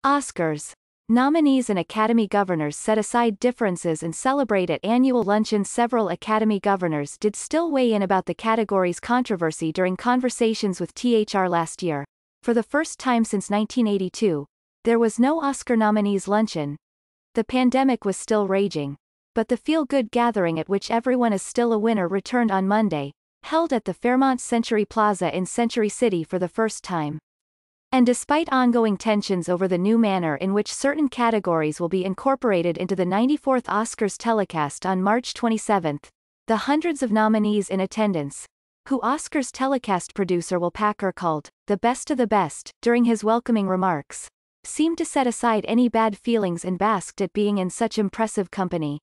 Oscars. Nominees and Academy governors set aside differences and celebrate at annual luncheon. Several Academy governors did still weigh in about the category's controversy during conversations with THR last year. For the first time since 1982, there was no Oscar nominees luncheon. The pandemic was still raging. But the feel-good gathering at which everyone is still a winner returned on Monday, held at the Fairmont Century Plaza in Century City for the first time. And despite ongoing tensions over the new manner in which certain categories will be incorporated into the 94th Oscars telecast on March 27, the hundreds of nominees in attendance, who Oscars telecast producer Will Packer called the best of the best during his welcoming remarks, seemed to set aside any bad feelings and basked at being in such impressive company.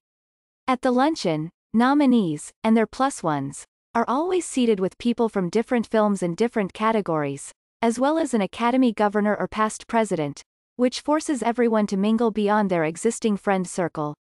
At the luncheon, nominees, and their plus ones, are always seated with people from different films and different categories, as well as an Academy governor or past president, which forces everyone to mingle beyond their existing friend circle.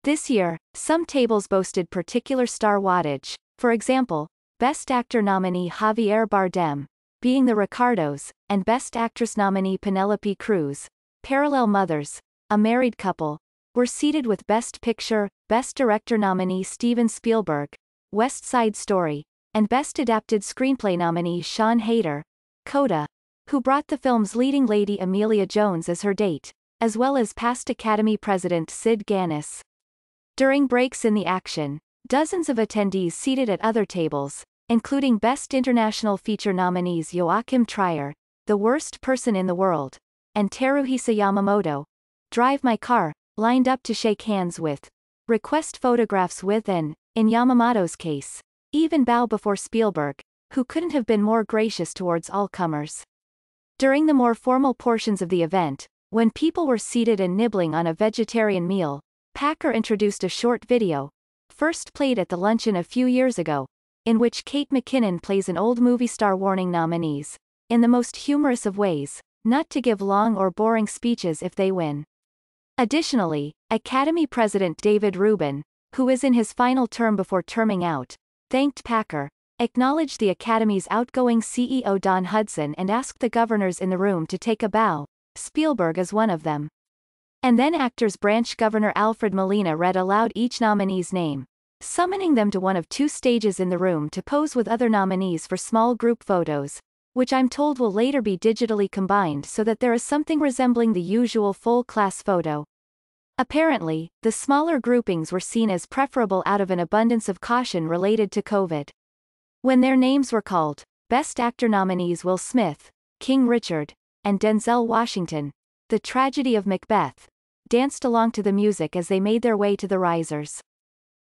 This year, some tables boasted particular star wattage, for example, Best Actor nominee Javier Bardem, being The Ricardos, and Best Actress nominee Penelope Cruz, Parallel Mothers, a married couple, were seated with Best Picture, Best Director nominee Steven Spielberg, West Side Story, and Best Adapted Screenplay nominee Sean Hayter, Coda, who brought the film's leading lady Amelia Jones as her date, as well as past Academy President Sid Ganis. During breaks in the action, dozens of attendees seated at other tables, including Best International Feature nominees Joachim Trier, The Worst Person in the World, and Teruhisa Yamamoto, Drive My Car, lined up to shake hands with, request photographs with and, in Yamamoto's case, even bow before Spielberg, who couldn't have been more gracious towards all comers. During the more formal portions of the event, when people were seated and nibbling on a vegetarian meal, Packer introduced a short video, first played at the luncheon a few years ago, in which Kate McKinnon plays an old movie star warning nominees, in the most humorous of ways, not to give long or boring speeches if they win. Additionally, Academy President David Rubin, who is in his final term before terming out, thanked Packer, acknowledged the Academy's outgoing CEO Don Hudson and asked the governors in the room to take a bow. Spielberg is one of them. And then Actors Branch Governor Alfred Molina read aloud each nominee's name, summoning them to one of two stages in the room to pose with other nominees for small group photos, which I'm told will later be digitally combined so that there is something resembling the usual full-class photo. Apparently, the smaller groupings were seen as preferable out of an abundance of caution related to COVID. When their names were called, Best Actor nominees Will Smith, King Richard, and Denzel Washington, The Tragedy of Macbeth, danced along to the music as they made their way to the risers.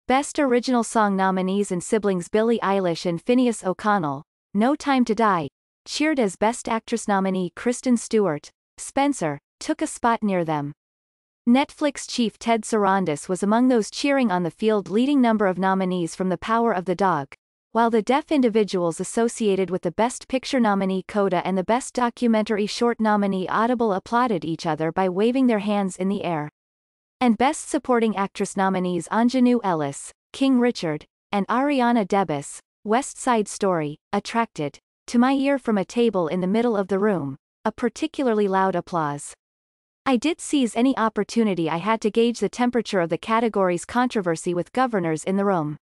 Best Original Song nominees and siblings Billie Eilish and Phineas O'Connell, No Time to Die, cheered as Best Actress nominee Kristen Stewart, Spencer, took a spot near them. Netflix chief Ted Sarandos was among those cheering on the field-leading number of nominees from The Power of the Dog, while the deaf individuals associated with the Best Picture nominee Coda and the Best Documentary Short nominee Audible applauded each other by waving their hands in the air. And Best Supporting Actress nominees Ingenue Ellis, King Richard, and Ariana DeBose, West Side Story, attracted, to my ear from a table in the middle of the room, a particularly loud applause. I did seize any opportunity I had to gauge the temperature of the category's controversy with governors in the room.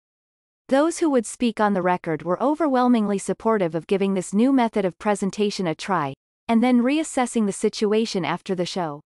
Those who would speak on the record were overwhelmingly supportive of giving this new method of presentation a try, and then reassessing the situation after the show.